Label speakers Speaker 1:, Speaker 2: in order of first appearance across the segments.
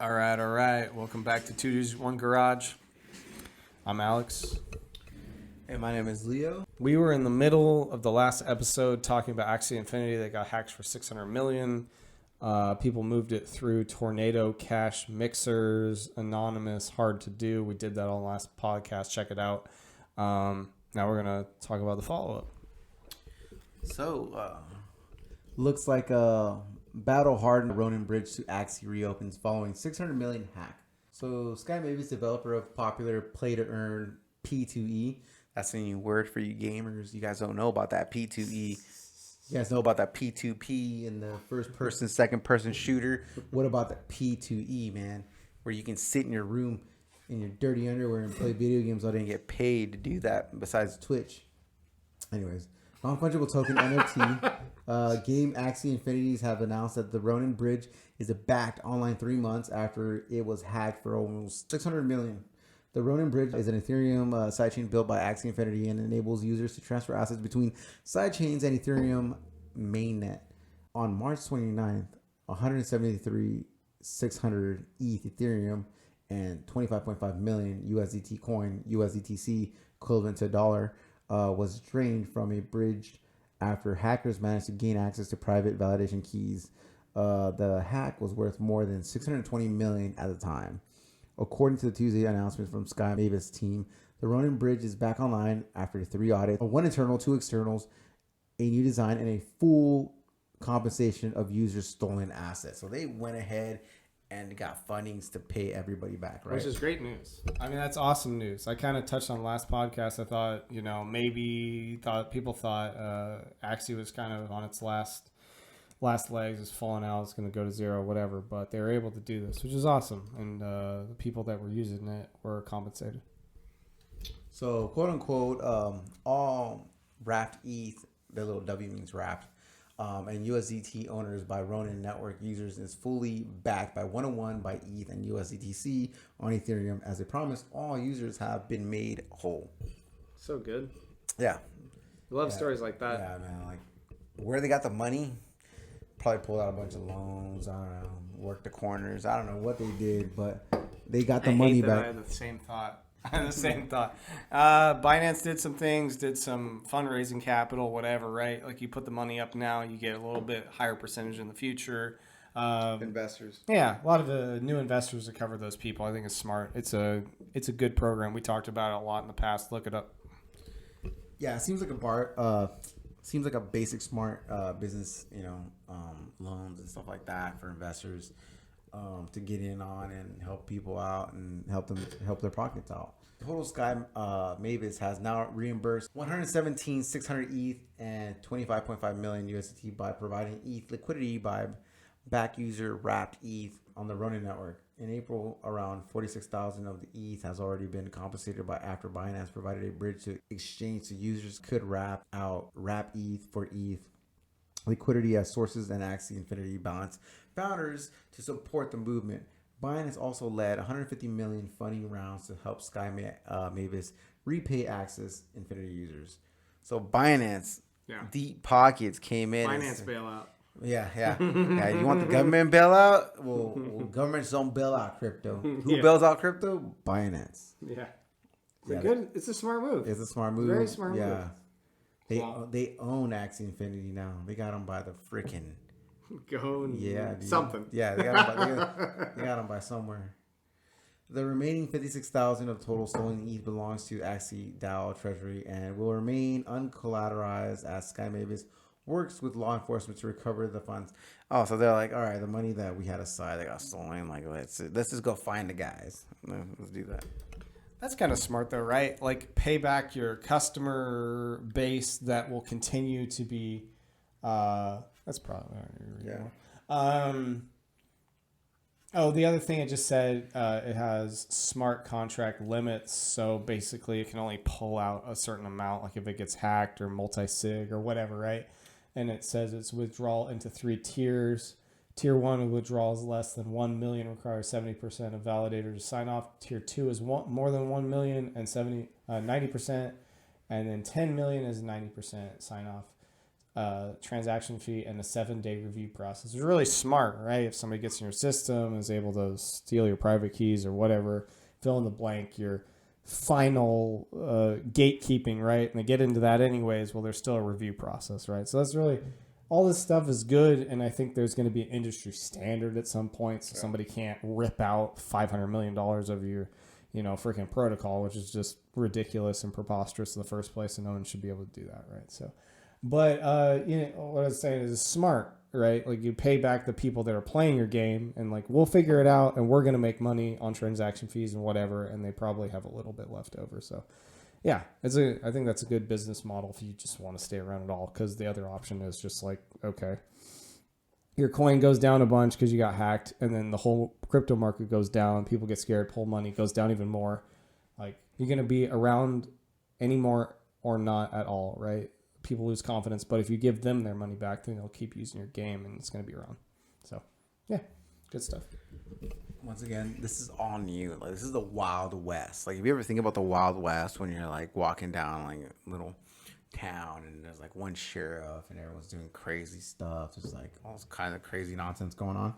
Speaker 1: All right. Welcome back to Two Dudes, One Garage. I'm Alex.
Speaker 2: Hey, my name is Leo.
Speaker 1: We were in the middle of the last episode talking about Axie Infinity that got hacked for $600 million. People moved it through Tornado Cash Mixers, anonymous, hard to do. We did that on the last podcast. Check it out. Now we're going to talk about the follow-up.
Speaker 2: So, looks like a battle-hardened Ronin Bridge to Axie reopens following $600 million hack. So, Sky Mavis, developer of popular play-to-earn P2E. That's a new word for you gamers. You guys don't know about that P2E. You guys know about that P2P and the first-person, second-person shooter. What about the P2E, man? Where you can sit in your room in your dirty underwear and play video games all day and get paid to do that besides Twitch. Anyways. Non-fungible token NFT. Game Axie Infinities have announced that the Ronin Bridge is backed online 3 months after it was hacked for almost $600 million. The Ronin Bridge is an Ethereum sidechain built by Axie Infinity and enables users to transfer assets between sidechains and Ethereum mainnet. On March 29th, 173,600 ETH Ethereum and 25.5 million USDT coin, USDTC, equivalent to $1, was drained from a bridge after hackers managed to gain access to private validation keys. The hack was worth more than $620 million at the time. According to the Tuesday announcement from Sky Mavis team, the Ronin Bridge is back online after 3 audits, 1 internal, 2 externals, a new design, and a full compensation of users' stolen assets. So they went ahead and got fundings to pay everybody back, right?
Speaker 1: Which is great news. I mean, that's awesome news. I kind of touched on the last podcast. I thought, people thought Axie was kind of on its last legs, is falling out, it's going to go to zero, whatever. But they were able to do this, which is awesome. And the people that were using it were compensated.
Speaker 2: So, quote unquote, all wrapped ETH, the little W means wrapped, and USDT owners by Ronin network users is fully backed by 101 by ETH and USDTC on Ethereum. As they promised, all users have been made whole.
Speaker 1: So good.
Speaker 2: Yeah.
Speaker 1: I love stories like that.
Speaker 2: Yeah, man. Like, where they got the money, probably pulled out a bunch of loans. I don't know. Worked the corners. I don't know what they did, but they got the money back.
Speaker 1: I had the same thought. Binance did some things, did some fundraising capital, whatever, right? Like you put the money up now, you get a little bit higher percentage in the future.
Speaker 2: Investors.
Speaker 1: Yeah, a lot of the new investors that cover those people. I think it's smart. It's a good program. We talked about it a lot in the past. Look it up.
Speaker 2: Yeah, it seems like a basic smart business, loans and stuff like that for investors. To get in on and help people out and help their pockets out. Total Sky Mavis has now reimbursed 117,600 ETH and 25.5 million USDT by providing ETH liquidity by back user wrapped ETH on the Ronin network. In April, around 46,000 of the ETH has already been compensated after Binance provided a bridge to exchange so users could wrap ETH for ETH liquidity as sources and Axie Infinity balance founders to support the movement. Binance also led 150 million funding rounds to help Sky Mavis repay Axie Infinity users. So Binance, deep pockets came in.
Speaker 1: Finance bailout.
Speaker 2: Yeah. You want the government bailout? Well, governments don't bail out crypto. Who bails out crypto? Binance.
Speaker 1: Yeah. It's a smart move.
Speaker 2: It's a smart move.
Speaker 1: Very smart move.
Speaker 2: Yeah. They own Axie Infinity now. They got them by the freaking
Speaker 1: something.
Speaker 2: Yeah, they got them by somewhere. The remaining 56,000 of total stolen ETH belongs to Axie DAO Treasury and will remain uncollateralized as Sky Mavis works with law enforcement to recover the funds. Oh, so they're like, all right, the money that we had aside that got stolen, like let's just go find the guys. Let's do that.
Speaker 1: That's kind of smart though, right? Like pay back your customer base that will continue to be. That's probably the other thing it just said, it has smart contract limits. So basically, it can only pull out a certain amount, like if it gets hacked or multi-sig or whatever, right? And it says it's withdrawal into 3 tiers. Tier 1 withdrawals less than 1 million requires 70% of validators to sign off. Tier 2 is more than 1 million and 90%. And then 10 million is 90% sign off. transaction fee and a 7-day review process. It's really smart, right? If somebody gets in your system, is able to steal your private keys or whatever, fill in the blank, your final gatekeeping, right? And they get into that anyways. Well, there's still a review process, right? So that's really, all this stuff is good, and I think there's going to be an industry standard at some point, so somebody can't rip out $500 million of your, freaking protocol, which is just ridiculous and preposterous in the first place, and no one should be able to do that, right? So, but what I was saying is smart, right? Like, you pay back the people that are playing your game, and like, we'll figure it out, and we're going to make money on transaction fees and whatever, and they probably have a little bit left over. So yeah, I think that's a good business model if you just want to stay around at all, because the other option is just like, okay, your coin goes down a bunch because you got hacked, and then the whole crypto market goes down, people get scared, pull money, goes down even more. Like, you're going to be around anymore or not at all, right? People lose confidence, but if you give them their money back, then they'll keep using your game, and it's going to be around. So yeah, good stuff.
Speaker 2: Once again, this is all new. Like, this is the Wild West. Like, if you ever think about the Wild West, when you're like walking down like a little town and there's like one sheriff and everyone's doing crazy stuff, there's like all this kind of crazy nonsense going on.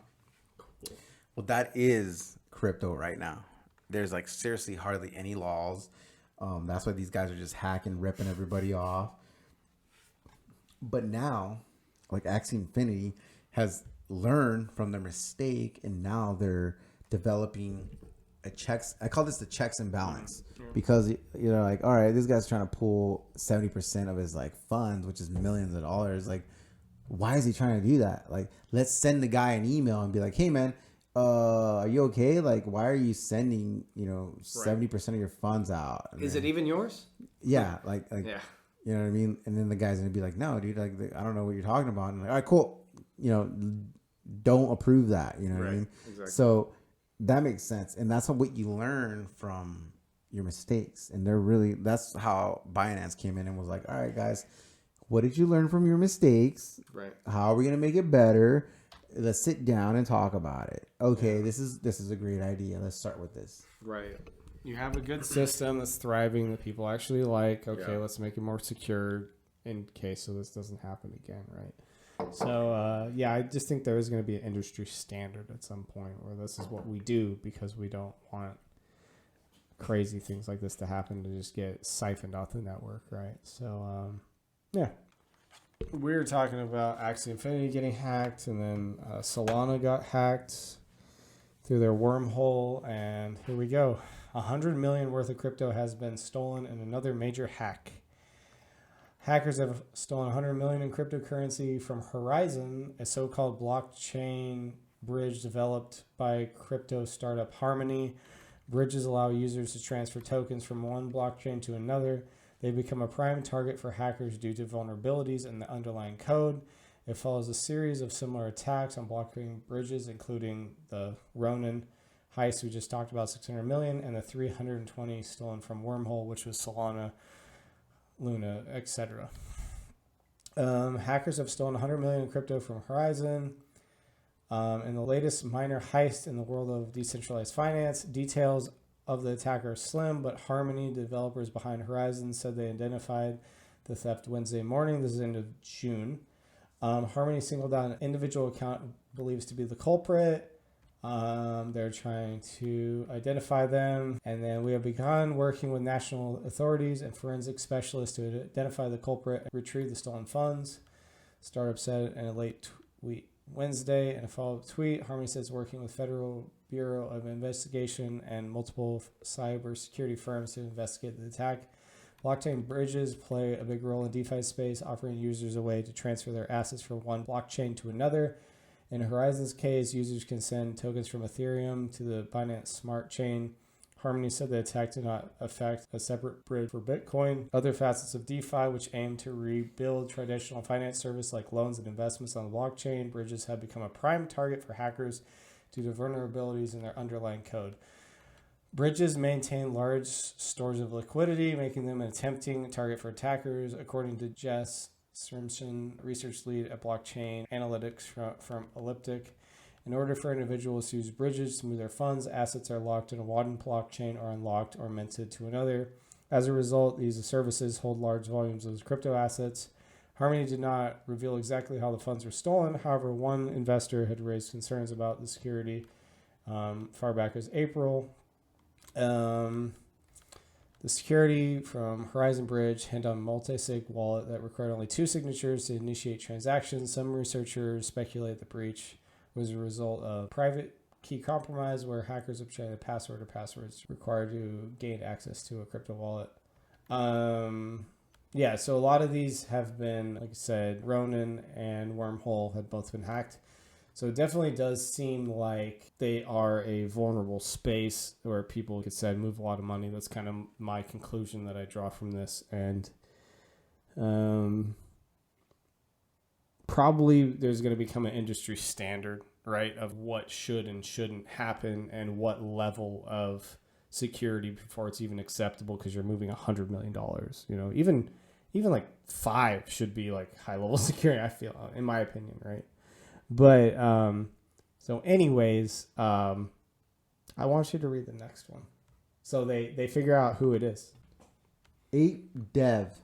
Speaker 2: Well, that is crypto right now. There's like seriously hardly any laws. That's why these guys are just hacking, ripping everybody off. But now, like, Axie Infinity has learned from their mistake, and now they're developing I call this the checks and balance, because like, all right, this guy's trying to pull 70% of his like funds, which is millions of dollars. Like, why is he trying to do that? Like, let's send the guy an email and be like, hey man, are you okay? Like, why are you sending 70% of your funds out? And
Speaker 3: is it even yours?
Speaker 2: Yeah, like
Speaker 3: Yeah.
Speaker 2: You know what I mean? And then the guy's gonna be like, no, dude, like, I don't know what you're talking about. And like, all right, cool. Don't approve that. You know what I mean?
Speaker 3: Exactly.
Speaker 2: So that makes sense. And that's what you learn from your mistakes. And that's how Binance came in and was like, all right, guys, what did you learn from your mistakes?
Speaker 3: Right.
Speaker 2: How are we gonna make it better? Let's sit down and talk about it. Okay, this is a great idea. Let's start with this.
Speaker 3: Right.
Speaker 1: You have a good system that's thriving that people actually like. Okay, let's make it more secure in case so this doesn't happen again, right? So, I just think there is going to be an industry standard at some point where this is what we do, because we don't want crazy things like this to happen, to just get siphoned out the network, right? So, we were talking about Axie Infinity getting hacked, and then Solana got hacked through their wormhole, and here we go. 100 million worth of crypto has been stolen in another major hack. Hackers have stolen 100 million in cryptocurrency from Horizon, a so-called blockchain bridge developed by crypto startup Harmony. Bridges allow users to transfer tokens from one blockchain to another. They become a prime target for hackers due to vulnerabilities in the underlying code. It follows a series of similar attacks on blockchain bridges, including the Ronin heist we just talked about, 600 million, and the 320 stolen from Wormhole, which was Solana, Luna, etc. Hackers have stolen 100 million in crypto from Horizon. In the latest minor heist in the world of decentralized finance, details of the attack are slim, but Harmony, developers behind Horizon, said they identified the theft Wednesday morning. This is end of June. Harmony singled out an individual account believes to be the culprit. They're trying to identify them, and then we have begun working with national authorities and forensic specialists to identify the culprit and retrieve the stolen funds. Startup said in a late tweet Wednesday. In a follow-up tweet, Harmony says working with Federal Bureau of Investigation and multiple cybersecurity firms to investigate the attack. Blockchain bridges play a big role in DeFi space, offering users a way to transfer their assets from one blockchain to another. In Horizon's case, users can send tokens from Ethereum to the Binance Smart Chain. Harmony said the attack did not affect a separate bridge for Bitcoin. Other facets of DeFi, which aim to rebuild traditional finance service like loans and investments on the blockchain, bridges have become a prime target for hackers due to vulnerabilities in their underlying code. Bridges maintain large stores of liquidity, making them an tempting target for attackers, according to Jess Simpson, research lead at blockchain analytics from Elliptic. In order for individuals to use bridges to move their funds, assets are locked in one blockchain or unlocked or minted to another. As a result, these services hold large volumes of crypto assets. Harmony did not reveal exactly how the funds were stolen. However, one investor had raised concerns about the security far back as April. The security from Horizon Bridge hid on a multi-sig wallet that required only 2 signatures to initiate transactions. Some researchers speculate the breach was a result of private key compromise where hackers obtained a password or passwords required to gain access to a crypto wallet. Yeah, so a lot of these have been, like I said, Ronin and Wormhole have both been hacked. So it definitely does seem like they are a vulnerable space where people could say move a lot of money. That's kind of my conclusion that I draw from this. And probably there's going to become an industry standard, right, of what should and shouldn't happen and what level of security before it's even acceptable because you're moving $100 million. You know, even like 5 should be like high level security, I feel, in my opinion, right? But so anyways, I want you to read the next one. So they figure out who it is.
Speaker 2: Ape Dev.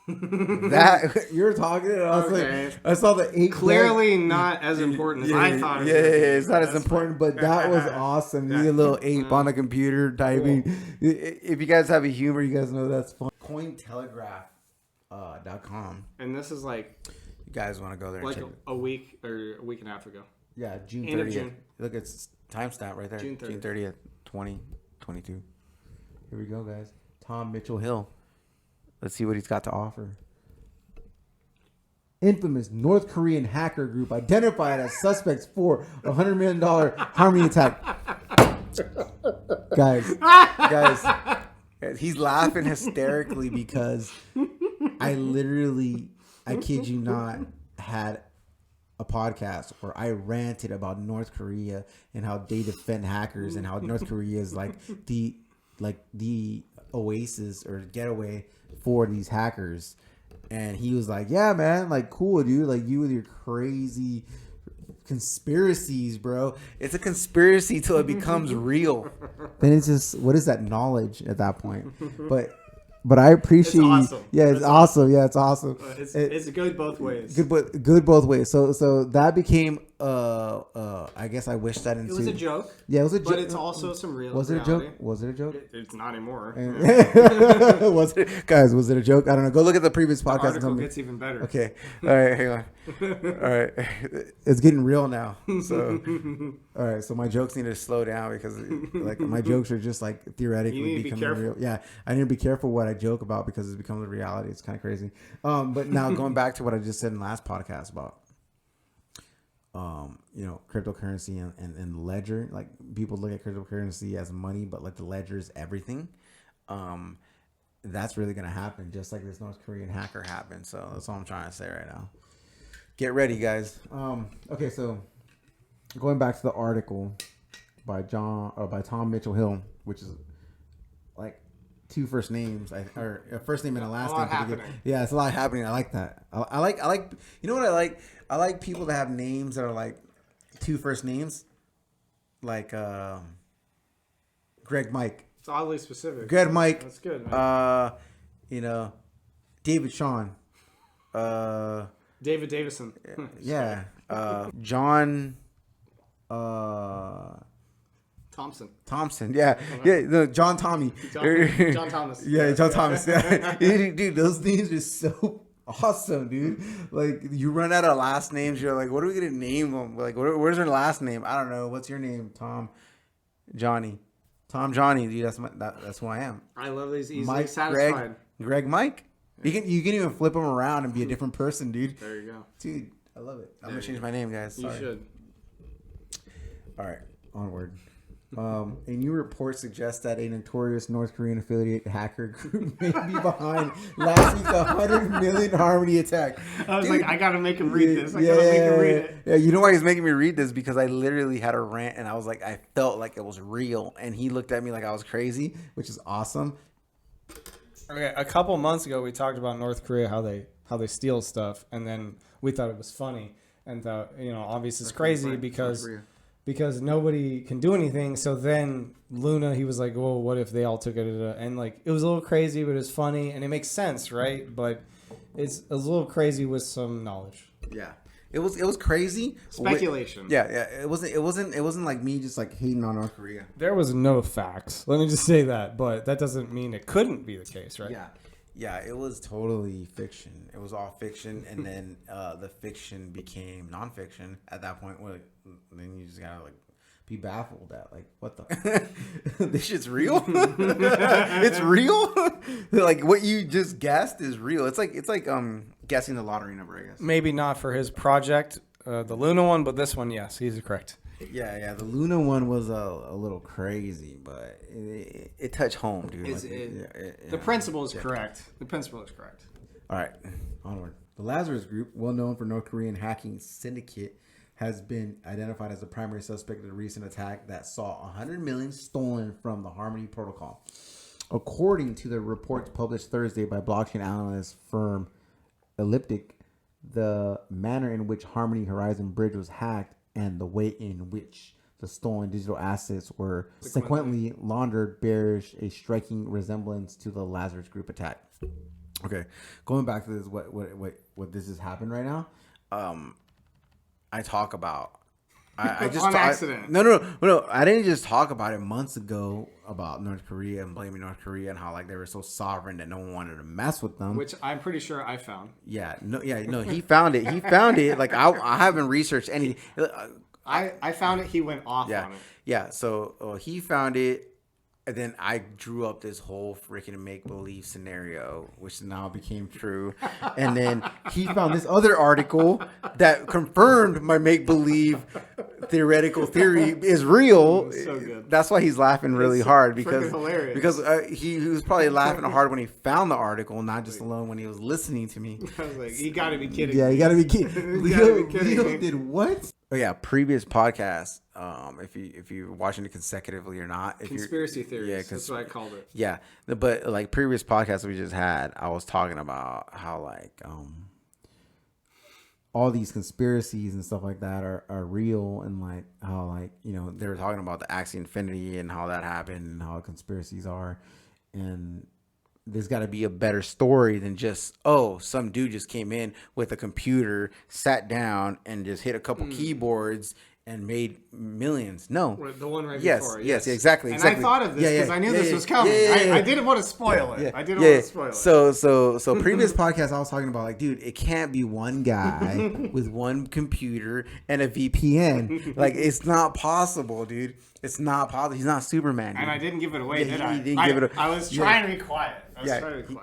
Speaker 2: That you're talking. I was like, I saw the Ape.
Speaker 1: Clearly not as important as I thought.
Speaker 2: It's not as important, but that was awesome. You a little ape on a computer typing. Cool. If you guys have a humor, you guys know that's fun. Cointelegraph.com.
Speaker 1: And this is like,
Speaker 2: you guys want to go there?
Speaker 1: Like a week or a week and a half ago.
Speaker 2: Yeah, June 30th. Look, it's timestamp right there. June 30th, 2022. Here we go, guys. Tom Mitchell Hill. Let's see what he's got to offer. Infamous North Korean hacker group identified as suspects for $100 million Harmony attack. Guys, he's laughing hysterically because I kid you not, had a podcast where I ranted about North Korea and how they defend hackers and how North Korea is like the oasis or getaway for these hackers. And he was like, yeah, man, like, cool, dude, like, you with your crazy conspiracies, bro. It's a conspiracy till it becomes real. Then it's just, what is that knowledge at that point? But I appreciate. It's awesome. Yeah, it's awesome. Yeah, it's awesome.
Speaker 1: It's good both ways.
Speaker 2: Good both ways. So that became I guess I wish that into.
Speaker 1: It was a joke.
Speaker 2: Yeah, it was a joke.
Speaker 1: But it's also some real.
Speaker 2: Was it a joke? Was it a joke?
Speaker 1: It's not anymore.
Speaker 2: Was it, guys? Was it a joke? I don't know. Go look at the previous podcast.
Speaker 1: The article gets even better.
Speaker 2: Okay. All right. Hang on. All right. It's getting real now. So all right. So my jokes need to slow down because like my jokes are just like theoretically becoming real. Yeah, I need to be careful what I joke about because it's becoming a reality. It's kind of crazy. But now going back to what I just said in the last podcast about cryptocurrency and ledger, like people look at cryptocurrency as money, but like the ledger is everything. That's really going to happen just like this North Korean hacker happened. So that's all I'm trying to say right now. Get ready, guys. Okay. So going back to the article by Tom Mitchell Hill, which is like 2 first names, or a first name and a last name. Yeah, it's a lot happening. I like that. I like. You know what I like? I like people that have names that are like 2 first names, like Greg Mike.
Speaker 1: It's oddly specific.
Speaker 2: Greg Mike.
Speaker 1: That's good. Man.
Speaker 2: David Sean.
Speaker 1: David Davison.
Speaker 2: Yeah. John. Thompson. Yeah. No, John Tommy.
Speaker 1: John Thomas.
Speaker 2: Yeah, John Thomas. Yeah. Dude, those names are so awesome, dude. Like, you run out of last names, you're like, what are we gonna name them? Like, where's their last name? I don't know. What's your name? Tom Johnny, dude. That's who I am.
Speaker 1: I love these easily Mike, satisfied.
Speaker 2: Greg Mike. You can even flip them around and be a different person, dude.
Speaker 1: There you go,
Speaker 2: dude. I love it. I'm gonna change my name, guys. Sorry.
Speaker 1: You should.
Speaker 2: All right, onward. A new report suggests that a notorious North Korean affiliate hacker group may be behind last week's $100 million Harmony attack.
Speaker 1: I was like, I gotta make him read this. I gotta make him read it.
Speaker 2: Yeah, you know why he's making me read this? Because I literally had a rant and I was like, I felt like it was real, and he looked at me like I was crazy, which is awesome.
Speaker 1: Okay, a couple months ago we talked about North Korea, how they steal stuff, and then we thought it was funny, and thought, obviously it's crazy because nobody can do anything. So then Luna, he was like, well, what if they all took it? And like, it was a little crazy, but it was funny and it makes sense, right? But it's a little crazy with some knowledge.
Speaker 2: Yeah. It was crazy.
Speaker 1: Speculation.
Speaker 2: Yeah. It wasn't like me just like hating on North Korea.
Speaker 1: There was no facts. Let me just say that, but that doesn't mean it couldn't be the case, right?
Speaker 2: Yeah, it was totally fiction. It was all fiction, and then the fiction became nonfiction at that point. Where then you just gotta like be baffled at like, what the this shit's real. It's real. Like what you just guessed is real. It's like guessing the lottery number, I guess.
Speaker 1: Maybe not for his project, the Luna one, but this one, yes, he's correct.
Speaker 2: Yeah. The Luna one was a little crazy, but it touched home, dude.
Speaker 1: The principle is correct. The principle is correct.
Speaker 2: All right, onward. The Lazarus Group, well known for North Korean hacking syndicate, has been identified as the primary suspect in a recent attack that saw 100 million stolen from the Harmony protocol. According to the reports published Thursday by blockchain analyst firm Elliptic, the manner in which Harmony Horizon Bridge was hacked and the way in which the stolen digital assets were sequentially laundered bears a striking resemblance to the Lazarus Group attack. Okay, going back to this, what this has happened right now. I talk about. I just
Speaker 1: on accident.
Speaker 2: No. I didn't just talk about it months ago about North Korea and blaming North Korea and how like they were so sovereign that no one wanted to mess with them.
Speaker 1: Which I'm pretty sure I found.
Speaker 2: No. He found it. He found it. Like I haven't researched anything.
Speaker 1: I found it. He went off on it.
Speaker 2: Yeah. So he found it. And then I drew up this whole freaking make-believe scenario, which now became true. And then he found this other article that confirmed my make-believe theoretical theory is real.
Speaker 1: So good.
Speaker 2: That's why he's laughing really hard because he was probably laughing hard when he found the article, not just alone when he was listening to me.
Speaker 1: I was like, you got to be kidding.
Speaker 2: Yeah, you got to be kidding. Leo
Speaker 1: me.
Speaker 2: did what? Oh yeah, previous podcast. If you're watching it consecutively or not,
Speaker 1: Conspiracy theories. Yeah, that's what I called it.
Speaker 2: Yeah, but like previous podcasts we just had, I was talking about how like all these conspiracies and stuff like that are real, and like how like they were talking about the Axie Infinity and how that happened and how conspiracies are, and there's got to be a better story than just some dude just came in with a computer, sat down and just hit a couple keyboards and made millions. No,
Speaker 1: the one right
Speaker 2: before. Yes, exactly.
Speaker 1: And I thought of this because I knew this was coming. I didn't want to spoil it. I didn't want to spoil it.
Speaker 2: So previous podcast I was talking about like, dude, it can't be one guy with one computer and a VPN. Like it's not possible, dude. It's not possible. He's not Superman. Dude.
Speaker 1: And I didn't give it away, did I?
Speaker 2: He didn't give it away.
Speaker 1: I was trying to be quiet.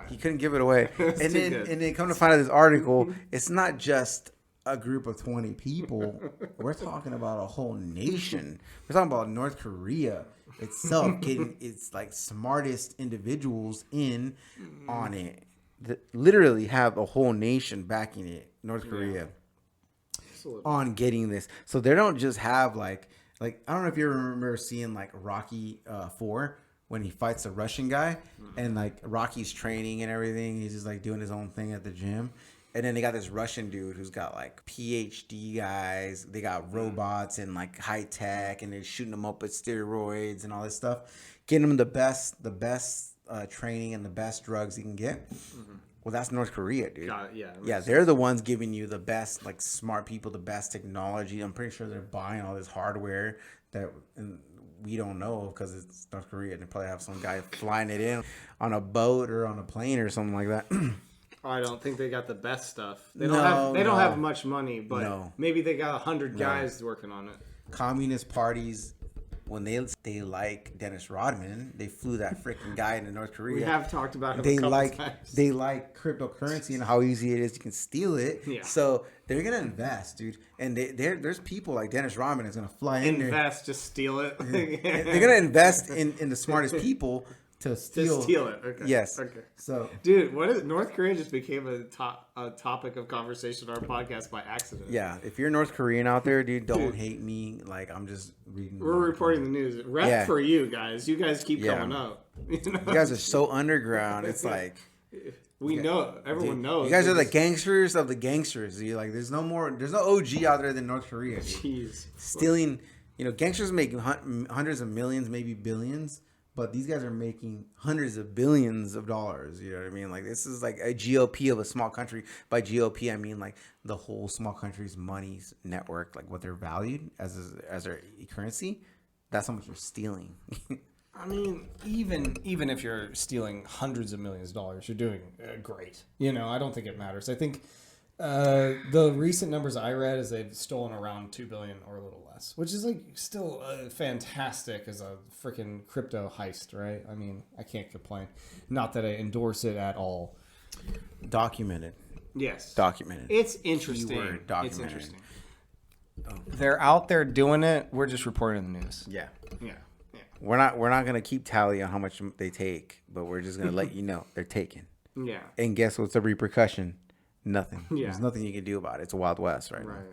Speaker 2: He couldn't give it away. And then come to find out this article, it's not just a group of 20 people. We're talking about a whole nation. We're talking about North Korea itself getting its like smartest individuals in on it. That literally have a whole nation backing it. North Korea on getting this. So they don't just have like I don't know if you remember seeing like Rocky 4 when he fights the Russian guy and like Rocky's training and everything. He's just like doing his own thing at the gym. And then they got this Russian dude who's got like PhD guys. They got robots and like high tech, and they're shooting them up with steroids and all this stuff, getting them the best training and the best drugs you can get. Mm-hmm. Well, that's North Korea, dude. Yeah, they're the ones giving you the best, like smart people, the best technology. I'm pretty sure they're buying all this hardware that we don't know because it's North Korea. They probably have some guy flying it in on a boat or on a plane or something like that.
Speaker 1: I don't think they got the best stuff. They don't have much money, but maybe they got 100 guys working on it.
Speaker 2: Communist parties, when they like Dennis Rodman, they flew that freaking guy into North Korea.
Speaker 1: We have talked about him a couple times.
Speaker 2: They like cryptocurrency and how easy it is you can steal it. Yeah. So they're gonna invest, dude. And there's people like Dennis Rodman is gonna fly in there.
Speaker 1: Invest, just steal it.
Speaker 2: They're gonna invest in the smartest people. To steal
Speaker 1: it. Okay.
Speaker 2: Yes.
Speaker 1: Okay.
Speaker 2: So,
Speaker 1: dude, what is North Korea just became a topic of conversation on our podcast by accident.
Speaker 2: Yeah. If you're North Korean out there, dude, don't hate me. Like I'm just reading.
Speaker 1: We're reporting the news. Rep for you guys. You guys keep going up.
Speaker 2: You guys are so underground. It's like
Speaker 1: we know. Everyone knows.
Speaker 2: You guys are the gangsters of the gangsters. You're like, there's no OG out there than North Korea. Dude.
Speaker 1: Jeez.
Speaker 2: Stealing. Gangsters make hundreds of millions, maybe billions. But these guys are making hundreds of billions of dollars. You know what I mean? Like, this is like a GOP of a small country. By GOP, I mean like the whole small country's money's network, like what they're valued as their currency. That's how much you're stealing.
Speaker 1: I mean, even if you're stealing hundreds of millions of dollars, you're doing great. You know, I don't think it matters. I think the recent numbers I read is they've stolen around 2 billion or a little less, which is like still fantastic as a freaking crypto heist, right? I mean, I can't complain. Not that I endorse it at all.
Speaker 2: Documented.
Speaker 1: Yes.
Speaker 2: Documented.
Speaker 1: It's interesting.
Speaker 2: Keyword, documented.
Speaker 1: It's interesting. They're out there doing it. We're just reporting the news.
Speaker 2: Yeah.
Speaker 1: Yeah.
Speaker 2: We're not gonna keep tally on how much they take, but we're just gonna let you know they're taking.
Speaker 1: Yeah.
Speaker 2: And guess what's the repercussion? Nothing.
Speaker 1: Yeah.
Speaker 2: There's nothing you can do about it. It's a Wild West right now.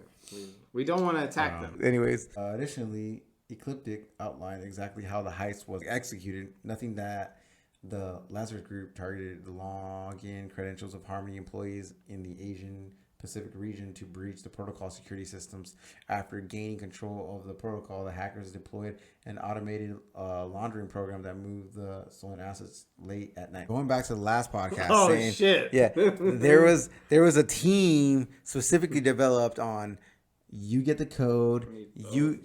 Speaker 1: We don't want to attack them.
Speaker 2: Anyways, additionally, Ecliptic outlined exactly how the heist was executed. Nothing that the Lazarus Group targeted the login credentials of Harmony employees in the Asian Pacific region to breach the protocol security systems. After gaining control of the protocol, the hackers deployed an automated laundering program that moved the stolen assets late at night. Going back to the last podcast,
Speaker 1: shit!
Speaker 2: Yeah, there was a team specifically developed on. You get the code. You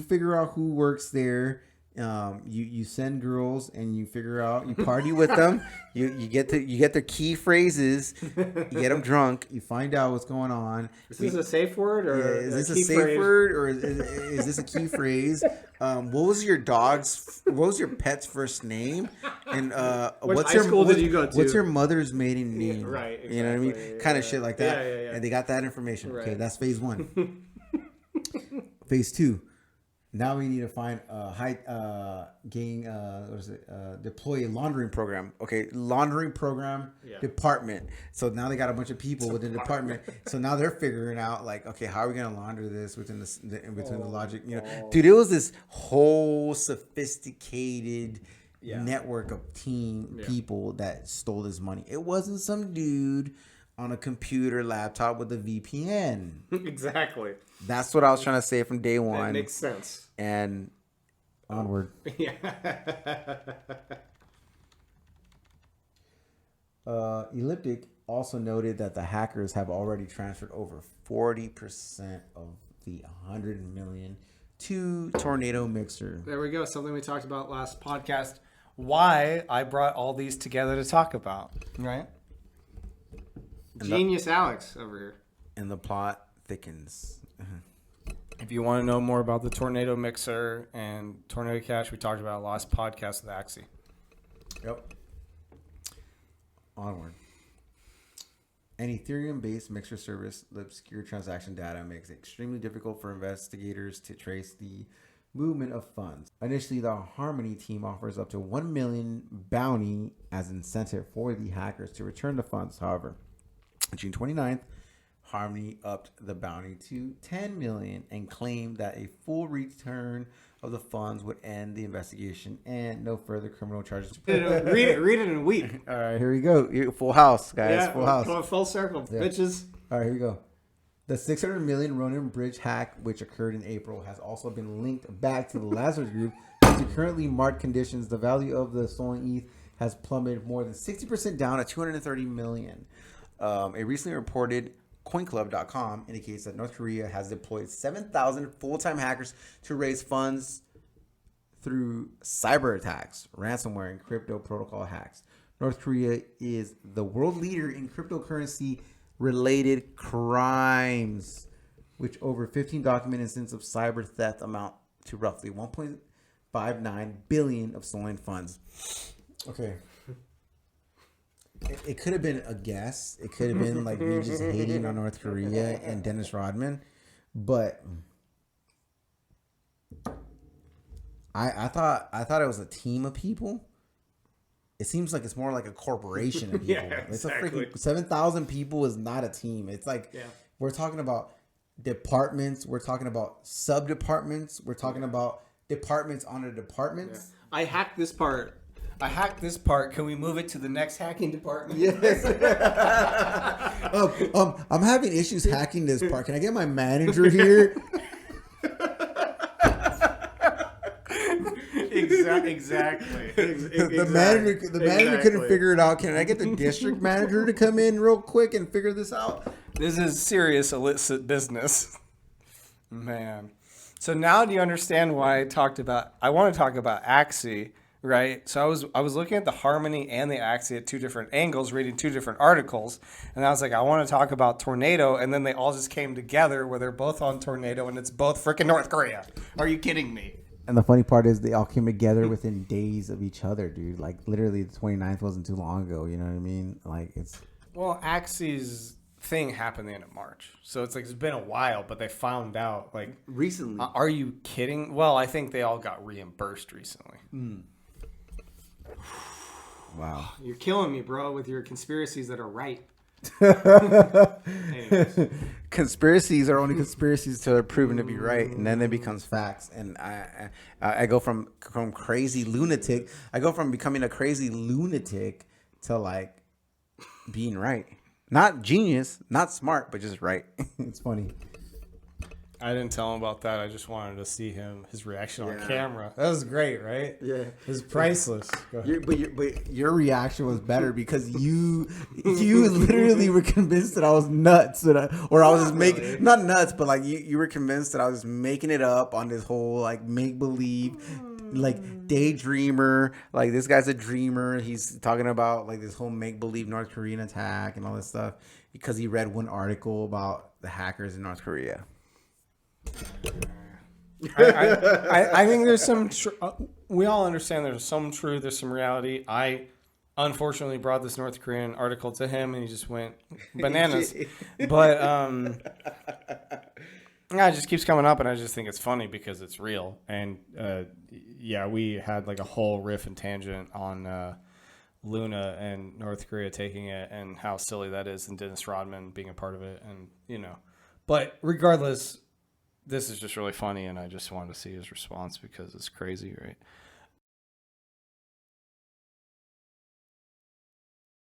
Speaker 2: figure out who works there. You send girls and you figure out, you party with them. You get their key phrases. You get them drunk. You find out what's going on.
Speaker 1: Is this a safe word or
Speaker 2: is this a safe word or is this a key phrase? What was your pet's first name? And what's
Speaker 1: high school did you go to?
Speaker 2: What's your mother's maiden name?
Speaker 1: Yeah, right. Exactly.
Speaker 2: You know what I mean?
Speaker 1: Yeah,
Speaker 2: kind of shit like that.
Speaker 1: Yeah.
Speaker 2: And they got that information.
Speaker 1: Right.
Speaker 2: Okay, that's phase 1. Phase 2. Now we need to find deploy a laundering program. Okay, laundering program department. So now they got a bunch of people within the department. So now they're figuring out like, okay, how are we gonna launder this within the logic? You know, dude, it was this whole sophisticated network of people that stole this money. It wasn't some dude on a computer laptop with a VPN.
Speaker 1: Exactly.
Speaker 2: That's what I was trying to say from day one.
Speaker 1: That makes sense.
Speaker 2: And onward.
Speaker 1: Yeah.
Speaker 2: Elliptic also noted that the hackers have already transferred over 40% of the 100 million to Tornado Mixer.
Speaker 1: There we go. Something we talked about last podcast. Why I brought all these together to talk about. Right? Genius Alex over here.
Speaker 2: And the plot thickens.
Speaker 1: If you want to know more about the Tornado Mixer and Tornado Cash, we talked about last podcast with Axie.
Speaker 2: Yep. Onward. An Ethereum-based mixer service, the obscure transaction data makes it extremely difficult for investigators to trace the movement of funds. Initially, the Harmony team offers up to 1 million bounty as incentive for the hackers to return the funds. However, on June 29th, Harmony upped the bounty to 10 million and claimed that a full return of the funds would end the investigation and no further criminal charges.
Speaker 1: Read it and weep.
Speaker 2: All right, here we go. Full house, guys. Full house.
Speaker 1: Full circle, bitches.
Speaker 2: All right, here we go. The 600 million Ronin Bridge hack, which occurred in April, has also been linked back to the Lazarus Group. Due to currently marked conditions, the value of the stolen ETH has plummeted more than 60% down at 230 million. A recently reported CoinClub.com indicates that North Korea has deployed 7,000 full-time hackers to raise funds through cyber attacks, ransomware, and crypto protocol hacks. North Korea is the world leader in cryptocurrency-related crimes, which over 15 documented incidents of cyber theft amount to roughly 1.59 billion of stolen funds. Okay. It could have been a guess. It could have been like me just hating on North Korea and Dennis Rodman, but I thought it was a team of people. It seems like it's more like a corporation of people.
Speaker 1: Yeah,
Speaker 2: It's
Speaker 1: exactly.
Speaker 2: a freaking 7,000 people is not a team. It's like we're talking about departments. We're talking about sub departments. We're talking about departments under departments.
Speaker 1: Yeah. I hacked this part. Can we move it to the next hacking department?
Speaker 2: Yes. I'm having issues hacking this part. Can I get my manager here?
Speaker 1: Exactly.
Speaker 2: The manager couldn't figure it out. Can I get the district manager to come in real quick and figure this out?
Speaker 1: This is serious illicit business, man. So now do you understand why I want to talk about Axie, right? So I was looking at the Harmony and the Axie at two different angles, reading two different articles, and I was like, I want to talk about Tornado, and then they all just came together where they're both on Tornado, and it's both freaking North Korea. Are you kidding me?
Speaker 2: And the funny part is they all came together within days of each other, dude. Like, literally, the 29th wasn't too long ago. You know what I mean? Like, it's...
Speaker 1: Well, Axie's thing happened the end of March. So it's like it's been a while, but they found out, like...
Speaker 2: Recently.
Speaker 1: Are you kidding? Well, I think they all got reimbursed recently.
Speaker 2: Wow.
Speaker 1: You're killing me, bro, with your conspiracies that are right.
Speaker 2: Conspiracies are only conspiracies till they're proven to be right, and then it becomes facts. And I go from crazy lunatic. I go from becoming a crazy lunatic to like being right. Not genius, not smart, but just right. It's funny.
Speaker 1: I didn't tell him about that. I just wanted to see his reaction on camera. That was great, right?
Speaker 2: Yeah,
Speaker 1: it was priceless.
Speaker 2: But your reaction was better because you literally were convinced that I was nuts, or I was just making not nuts, but like you were convinced that I was making it up on this whole like make believe, like daydreamer. Like this guy's a dreamer. He's talking about like this whole make believe North Korean attack and all this stuff because he read one article about the hackers in North Korea.
Speaker 1: I think there's some. We all understand there's some truth, there's some reality. I unfortunately brought this North Korean article to him, and he just went bananas. But yeah, it just keeps coming up, and I just think it's funny because it's real. And yeah, we had like a whole riff and tangent on Luna and North Korea taking it, and how silly that is, and Dennis Rodman being a part of it, and you know. But regardless. This is just really funny, and I just wanted to see his response because it's crazy, right?